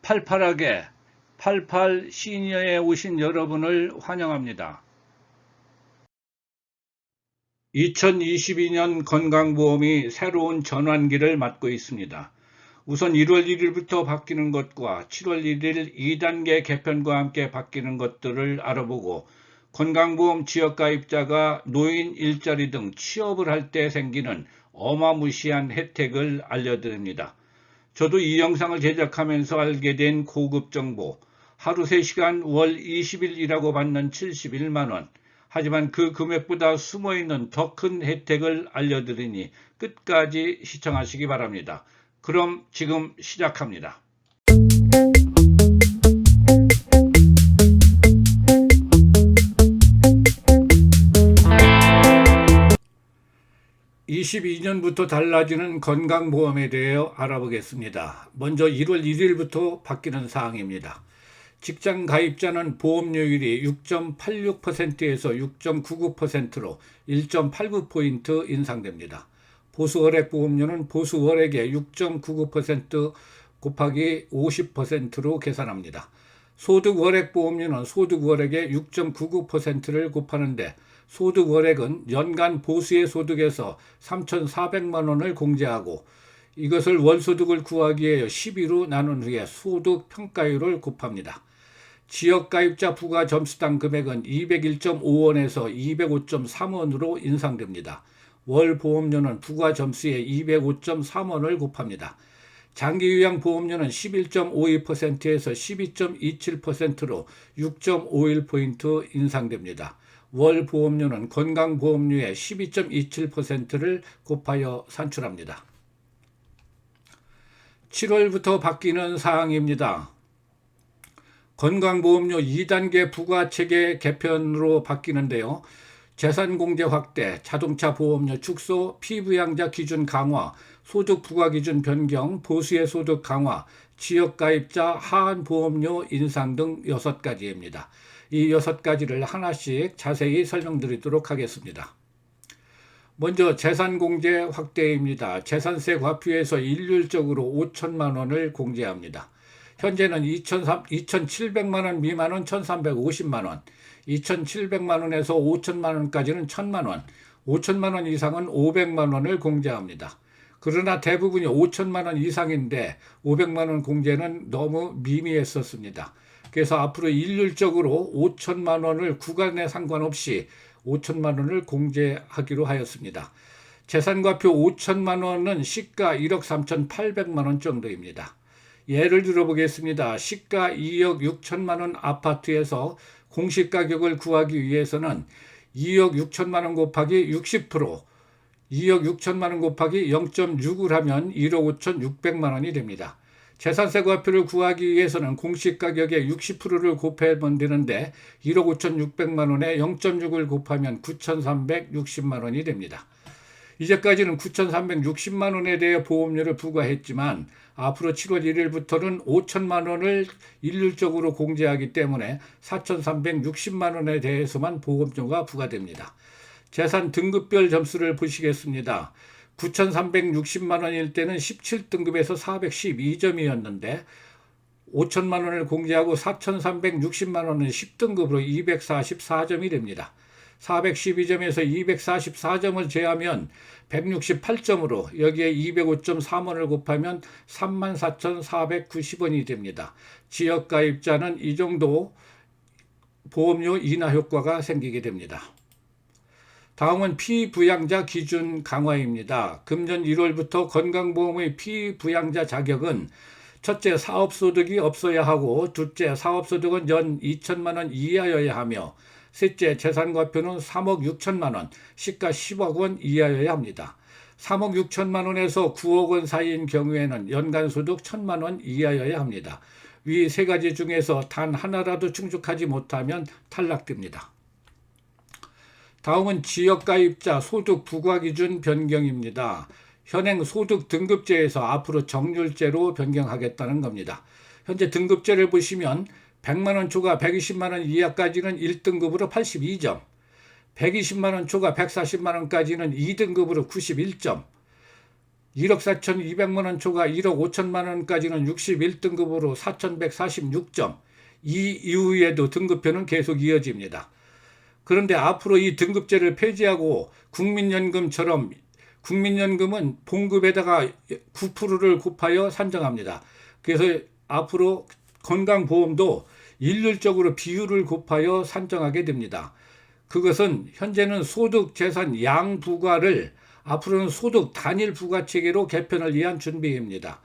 팔팔하게 88 시니어에 오신 여러분을 환영합니다. 2022년 건강보험이 새로운 전환기를 맞고 있습니다. 우선 1월 1일부터 바뀌는 것과 7월 1일 2단계 개편과 함께 바뀌는 것들을 알아보고 건강보험 지역가입자가 노인 일자리 등 취업을 할 때 생기는 어마무시한 혜택을 알려드립니다. 저도 이 영상을 제작하면서 알게 된 고급 정보, 하루 3시간 월 20일 일하고 받는 71만원, 하지만 그 금액보다 숨어있는 더 큰 혜택을 알려드리니 끝까지 시청하시기 바랍니다. 그럼 지금 시작합니다. 22년부터 달라지는 건강보험에 대해 알아보겠습니다. 먼저 1월 1일부터 바뀌는 사항입니다. 직장 가입자는 보험료율이 6.86%에서 6.99%로 1.89포인트 인상됩니다. 보수월액 보험료는 보수월액의 6.99% 곱하기 50%로 계산합니다. 소득월액 보험료는 소득월액의 6.99%를 곱하는데 소득월액은 연간 보수의 소득에서 3,400만 원을 공제하고 이것을 월소득을 구하기 위해 12로 나눈 후에 소득평가율을 곱합니다. 지역가입자 부가 점수당 금액은 201.5원에서 205.3원으로 인상됩니다. 월 보험료는 부가 점수에 205.3원을 곱합니다. 장기요양 보험료는 11.52%에서 12.27%로 6.51포인트 인상됩니다. 월 보험료는 건강보험료의 12.27%를 곱하여 산출합니다. 7월부터 바뀌는 사항입니다. 건강보험료 2단계 부가체계 개편으로 바뀌는데요. 재산공제 확대, 자동차 보험료 축소, 피부양자 기준 강화, 소득 부과기준 변경, 보수의 소득 강화, 지역가입자 하한 보험료 인상 등 6가지입니다. 이 6가지를 하나씩 자세히 설명드리도록 하겠습니다. 먼저 재산공제 확대입니다. 재산세 과표에서 일률적으로 5천만 원을 공제합니다. 현재는 2,700만 원 미만은 1,350만 원, 2,700만 원에서 5천만 원까지는 1,000만 원, 5천만 원 이상은 500만 원을 공제합니다. 그러나 대부분이 5천만 원 이상인데 500만 원 공제는 너무 미미했었습니다. 그래서 앞으로 일률적으로 5천만 원을 구간에 상관없이 5천만 원을 공제하기로 하였습니다. 재산과표 5천만 원은 시가 1억 3,800만 원 정도입니다. 예를 들어보겠습니다. 시가 2억 6천만 원 아파트에서 공시가격을 구하기 위해서는 2억 6천만 원 곱하기 60%, 2억 6천만 원 곱하기 0.6을 하면 1억 5,600만 원이 됩니다. 재산세 과표를 구하기 위해서는 공시가격의 60%를 곱하면 되는데 1억 5,600만 원에 0.6을 곱하면 9,360만 원이 됩니다. 이제까지는 9,360만 원에 대해 보험료를 부과했지만 앞으로 7월 1일부터는 5천만 원을 일률적으로 공제하기 때문에 4,360만 원에 대해서만 보험료가 부과됩니다. 재산 등급별 점수를 보시겠습니다. 9,360만 원일 때는 17등급에서 412점이었는데 5천만 원을 공제하고 4,360만 원은 10등급으로 244점이 됩니다. 412점에서 244점을 제하면 168점으로 여기에 205.3원을 곱하면 34,490원이 됩니다. 지역가입자는 이 정도 보험료 인하 효과가 생기게 됩니다. 다음은 피부양자 기준 강화입니다. 금년 1월부터 건강보험의 피부양자 자격은 첫째, 사업소득이 없어야 하고 둘째, 사업소득은 연 2천만 원 이하여야 하며 셋째, 재산과표는 3억 6천만 원, 시가 10억 원 이하여야 합니다. 3억 6천만 원에서 9억 원 사이인 경우에는 연간소득 1천만 원 이하여야 합니다. 위 세 가지 중에서 단 하나라도 충족하지 못하면 탈락됩니다. 다음은 지역가입자 소득 부과기준 변경입니다. 현행 소득 등급제에서 앞으로 정률제로 변경하겠다는 겁니다. 현재 등급제를 보시면 100만 원 초과 120만 원 이하까지는 1등급으로 82점, 120만 원 초과 140만 원까지는 2등급으로 91점, 1억 4,200만 원 초과 1억 5천만 원까지는 61등급으로 4,146점. 이 이후에도 등급표는 계속 이어집니다. 그런데 앞으로 이 등급제를 폐지하고 국민연금처럼 국민연금은 봉급에다가 9%를 곱하여 산정합니다. 그래서 앞으로 건강보험도 일률적으로 비율을 곱하여 산정하게 됩니다. 그것은 현재는 소득 재산 양부과를 앞으로는 소득 단일 부과체계로 개편을 위한 준비입니다.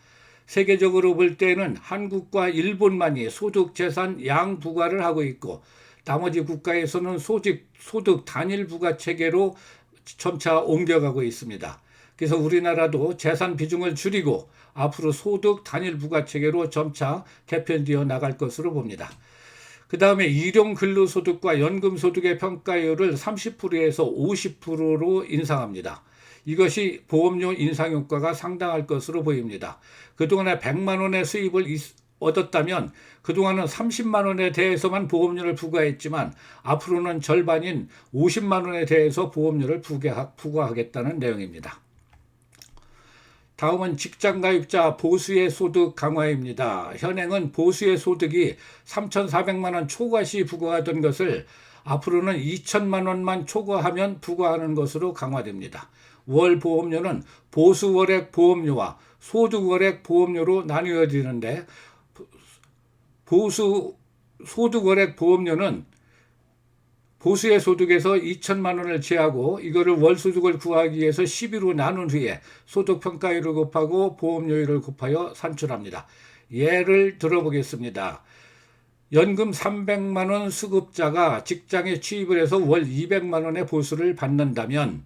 세계적으로 볼 때는 한국과 일본만이 소득 재산 양부과를 하고 있고 나머지 국가에서는 소득 단일 부과체계로 점차 옮겨가고 있습니다. 그래서 우리나라도 재산 비중을 줄이고 앞으로 소득 단일 부과체계로 점차 개편되어 나갈 것으로 봅니다. 그 다음에 일용 근로소득과 연금소득의 평가율을 30%에서 50%로 인상합니다. 이것이 보험료 인상 효과가 상당할 것으로 보입니다. 그동안에 100만 원의 수입을 얻었다면 그동안은 30만 원에 대해서만 보험료를 부과했지만 앞으로는 절반인 50만 원에 대해서 보험료를 부과하겠다는 내용입니다. 다음은 직장가입자 보수의 소득 강화입니다. 현행은 보수의 소득이 3,400만 원 초과 시 부과하던 것을 앞으로는 2천만 원만 초과하면 부과하는 것으로 강화됩니다. 월 보험료는 보수 월액 보험료와 소득 월액 보험료로 나뉘어지는데 보수 소득 월액 보험료는 보수의 소득에서 2천만 원을 제하고 이거를 월소득을 구하기 위해서 12로 나눈 후에 소득평가율을 곱하고 보험료율을 곱하여 산출합니다. 예를 들어보겠습니다. 연금 300만 원 수급자가 직장에 취입을 해서 월 200만 원의 보수를 받는다면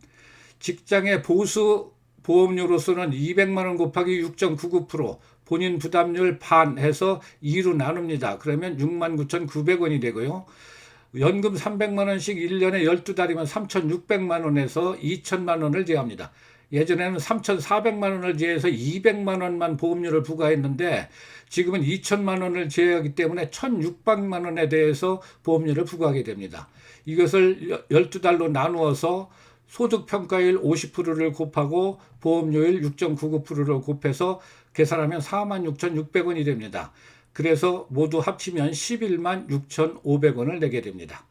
직장의 보수 보험료로서는 200만 원 곱하기 6.99% 본인 부담률 반 해서 2로 나눕니다. 그러면 69,900원이 되고요. 연금 300만 원씩 1년에 12달이면 3,600만 원에서 2천만 원을 제합니다. 예전에는 3,400만 원을 제해서 200만 원만 보험료를 부과했는데 지금은 2천만 원을 제하기 때문에 1,600만 원에 대해서 보험료를 부과하게 됩니다. 이것을 12달로 나누어서 소득평가율 50%를 곱하고 보험료율 6.99%를 곱해서 계산하면 46,600원이 됩니다. 그래서 모두 합치면 11만 6,500원을 내게 됩니다.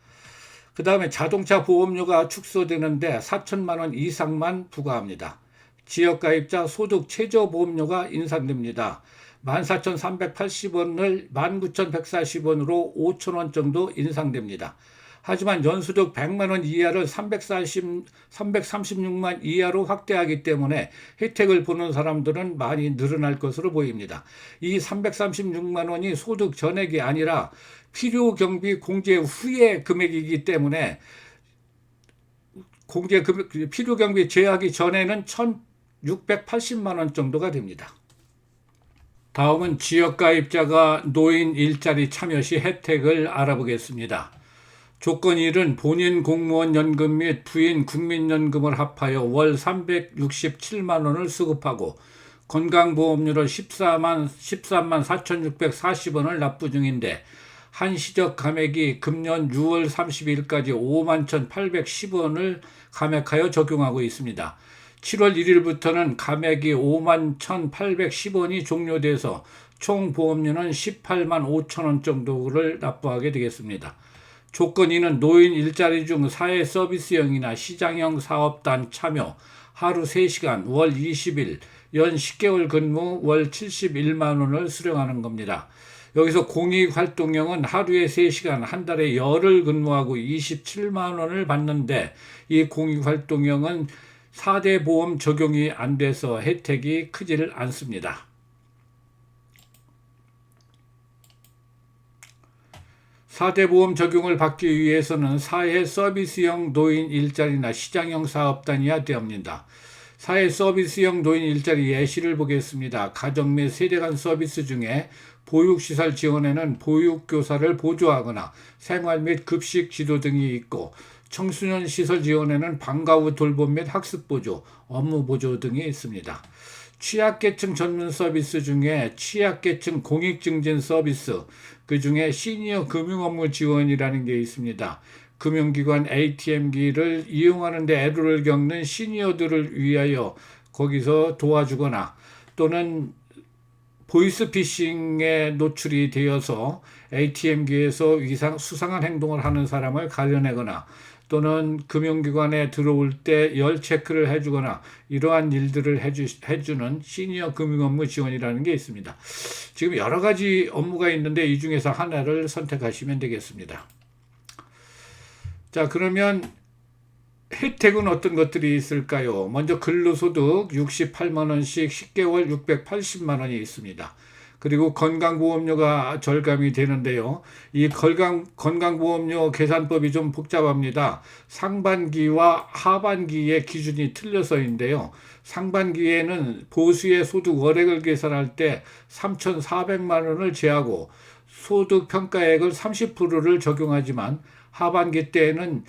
그 다음에 자동차 보험료가 축소되는데 4천만 원 이상만 부과합니다. 지역가입자 소득 최저보험료가 인상됩니다. 14,380원을 19,140원으로 5천원 정도 인상됩니다. 하지만 연소득 100만 원 이하를 336만 이하로 확대하기 때문에 혜택을 보는 사람들은 많이 늘어날 것으로 보입니다. 이 336만 원이 소득 전액이 아니라 필요경비 공제 후의 금액이기 때문에 필요경비 제하기 전에는 1,680만 원 정도가 됩니다. 다음은 지역가입자가 노인 일자리 참여 시 혜택을 알아보겠습니다. 조건 1은 본인 공무원 연금 및 부인 국민연금을 합하여 월 367만 원을 수급하고 건강보험료를 13만 4,640원을 납부 중인데 한시적 감액이 금년 6월 30일까지 5만 1,810원을 감액하여 적용하고 있습니다. 7월 1일부터는 감액이 5만 1,810원이 종료돼서 총 보험료는 18만 5천 원 정도를 납부하게 되겠습니다. 조건 2는 노인 일자리 중 사회서비스형이나 시장형 사업단 참여 하루 3시간 월 20일 연 10개월 근무 월 71만 원을 수령하는 겁니다. 여기서 공익활동형은 하루에 3시간 한 달에 열흘 근무하고 27만 원을 받는데 이 공익활동형은 4대 보험 적용이 안 돼서 혜택이 크지를 않습니다. 4대 보험 적용을 받기 위해서는 사회 서비스형 노인 일자리나 시장형 사업단이어야 됩니다. 사회 서비스형 노인 일자리 예시를 보겠습니다. 가정 및 세대 간 서비스 중에 보육시설 지원에는 보육교사를 보조하거나 생활 및 급식 지도 등이 있고 청소년 시설 지원에는 방과 후 돌봄 및 학습 보조, 업무 보조 등이 있습니다. 취약계층 전문 서비스 중에 취약계층 공익증진 서비스, 그 중에 시니어 금융업무 지원이라는 게 있습니다. 금융기관 ATM기를 이용하는 데 애로를 겪는 시니어들을 위하여 거기서 도와주거나 또는 보이스피싱에 노출이 되어서 ATM기에서 수상한 행동을 하는 사람을 가려내거나 또는 금융기관에 들어올 때 열 체크를 해주거나 이러한 일들을 해주는 시니어 금융업무 지원이라는 게 있습니다. 지금 여러 가지 업무가 있는데 이 중에서 하나를 선택하시면 되겠습니다. 자, 그러면 혜택은 어떤 것들이 있을까요? 먼저 근로소득 68만 원씩 10개월 680만 원이 있습니다. 그리고 건강보험료가 절감이 되는데요. 이 건강보험료 계산법이 좀 복잡합니다. 상반기와 하반기의 기준이 틀려서인데요. 상반기에는 보수의 소득 월액을 계산할 때 3,400만 원을 제하고 소득 평가액을 30%를 적용하지만 하반기 때에는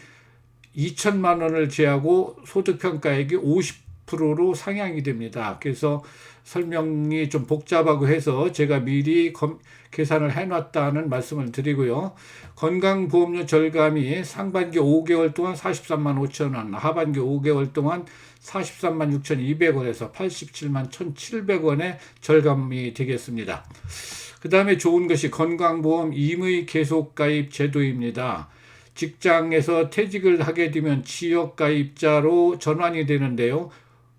2천만 원을 제하고 소득 평가액이 50%로 상향이 됩니다. 그래서 설명이 좀 복잡하고 해서 제가 미리 계산을 해놨다는 말씀을 드리고요. 건강보험료 절감이 상반기 5개월 동안 43만 5천 원, 하반기 5개월 동안 43만 6,200원에서 87만 1,700원의 절감이 되겠습니다. 그 다음에 좋은 것이 건강보험 임의 계속가입 제도입니다. 직장에서 퇴직을 하게 되면 지역가입자로 전환이 되는데요.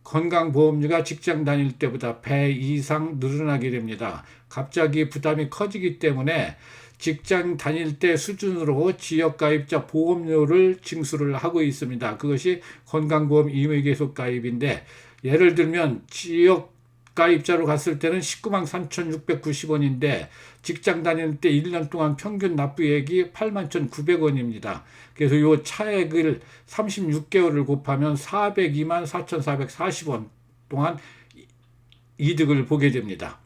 건강보험료가 직장 다닐 때보다 배 이상 늘어나게 됩니다. 갑자기 부담이 커지기 때문에 직장 다닐 때 수준으로 지역가입자 보험료를 징수를 하고 있습니다. 그것이 건강보험 임의계속가입인데 예를 들면 지역가입자로 갔을 때는 19만 3,690원인데 직장 다닐 때 1년 동안 평균 납부액이 8만 1,900원입니다. 그래서 이 차액을 36개월을 곱하면 402만 4,440원 동안 이득을 보게 됩니다.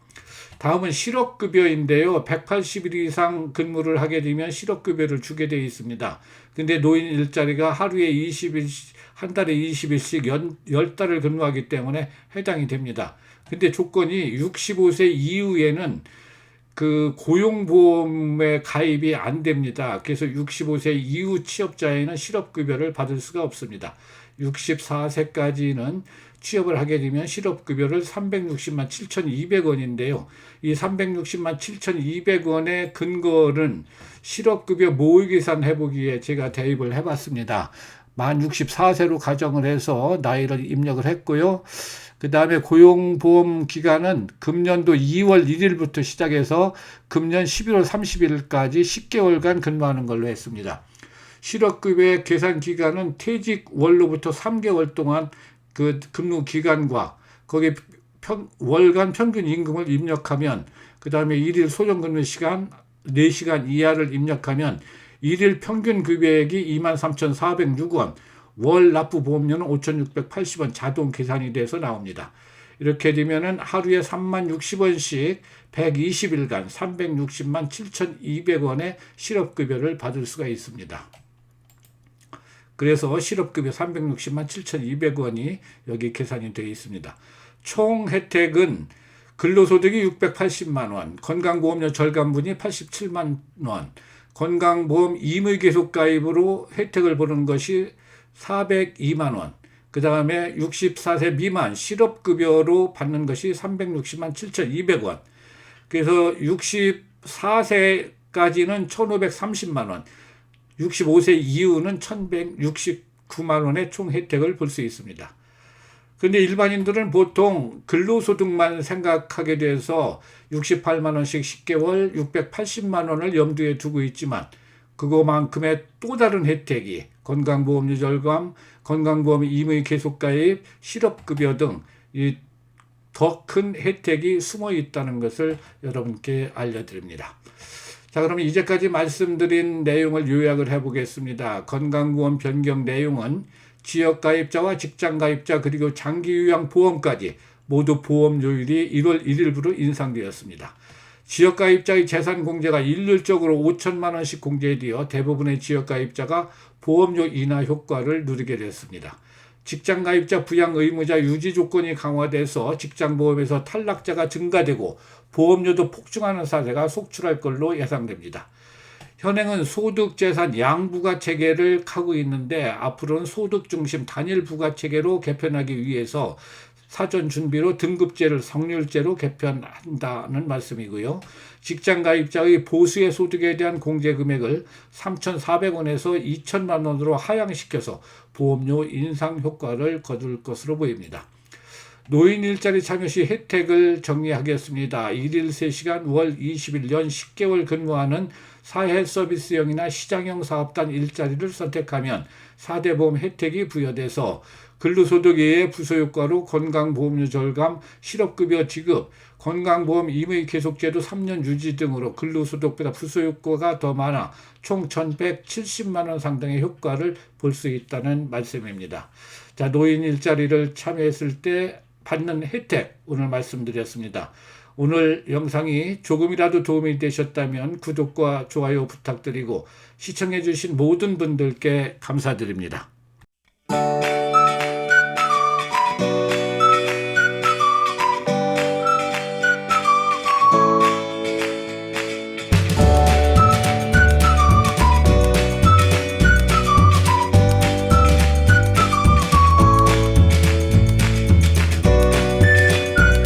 다음은 실업급여인데요. 180일 이상 근무를 하게 되면 실업급여를 주게 되어 있습니다. 근데 노인 일자리가 하루에 20일, 한 달에 20일씩 10달을 근무하기 때문에 해당이 됩니다. 근데 조건이 65세 이후에는 그 고용보험에 가입이 안 됩니다. 그래서 65세 이후 취업자에는 실업급여를 받을 수가 없습니다. 64세까지는 취업을 하게 되면 실업급여를 360만 7,200원인데요. 이 360만 7,200원의 근거는 실업급여 모의계산 해보기에 제가 대입을 해봤습니다. 만 64세로 가정을 해서 나이를 입력을 했고요. 그 다음에 고용보험 기간은 금년도 2월 1일부터 시작해서 금년 11월 30일까지 10개월간 근무하는 걸로 했습니다. 실업급여의 계산 기간은 퇴직월로부터 3개월 동안 그 근무 기간과 거기에 월간 평균 임금을 입력하면 그 다음에 일일 소정근무 시간 4시간 이하를 입력하면 일일 평균 급여액이 23,406원, 월 납부 보험료는 5,680원 자동 계산이 돼서 나옵니다. 이렇게 되면은 하루에 3만 60원씩 120일간 360만 7,200원의 실업급여를 받을 수가 있습니다. 그래서 실업급여 360만 7,200원이 여기 계산이 되어 있습니다. 총 혜택은 근로소득이 680만 원, 건강보험료 절감분이 87만 원, 건강보험 임의계속가입으로 혜택을 보는 것이 402만 원, 그 다음에 64세 미만 실업급여로 받는 것이 360만 7,200원, 그래서 64세까지는 1,530만 원, 65세 이후는 1,169만 원의 총 혜택을 볼 수 있습니다. 근데 일반인들은 보통 근로소득만 생각하게 돼서 68만 원씩 10개월 680만 원을 염두에 두고 있지만 그거만큼의 또 다른 혜택이 건강보험료 절감, 건강보험 임의 계속가입, 실업급여 등 더 큰 혜택이 숨어 있다는 것을 여러분께 알려드립니다. 자, 그럼 이제까지 말씀드린 내용을 요약을 해보겠습니다. 건강보험 변경 내용은 지역가입자와 직장가입자 그리고 장기요양보험까지 모두 보험료율이 1월 1일부로 인상되었습니다. 지역가입자의 재산공제가 일률적으로 5천만 원씩 공제되어 대부분의 지역가입자가 보험료 인하 효과를 누리게 됐습니다. 직장가입자 부양 의무자 유지 조건이 강화돼서 직장보험에서 탈락자가 증가되고 보험료도 폭증하는 사례가 속출할 걸로 예상됩니다. 현행은 소득재산 양부가체계를 하고 있는데 앞으로는 소득중심 단일부가체계로 개편하기 위해서 사전 준비로 등급제를 성률제로 개편한다는 말씀이고요. 직장 가입자의 보수의 소득에 대한 공제 금액을 3,400원에서 2,000만 원으로 하향시켜서 보험료 인상 효과를 거둘 것으로 보입니다. 노인 일자리 참여 시 혜택을 정리하겠습니다. 1일 3시간 월 21년 10개월 근무하는 사회서비스형이나 시장형 사업단 일자리를 선택하면 4대 보험 혜택이 부여돼서 근로소득 외에 부서효과로 건강보험료 절감, 실업급여 지급, 건강보험 임의 계속제도 3년 유지 등으로 근로소득보다 부서효과가 더 많아 총 1,170만 원 상당의 효과를 볼 수 있다는 말씀입니다. 자, 노인 일자리를 참여했을 때 받는 혜택 오늘 말씀드렸습니다. 오늘 영상이 조금이라도 도움이 되셨다면 구독과 좋아요 부탁드리고 시청해 주신 모든 분들께 감사드립니다.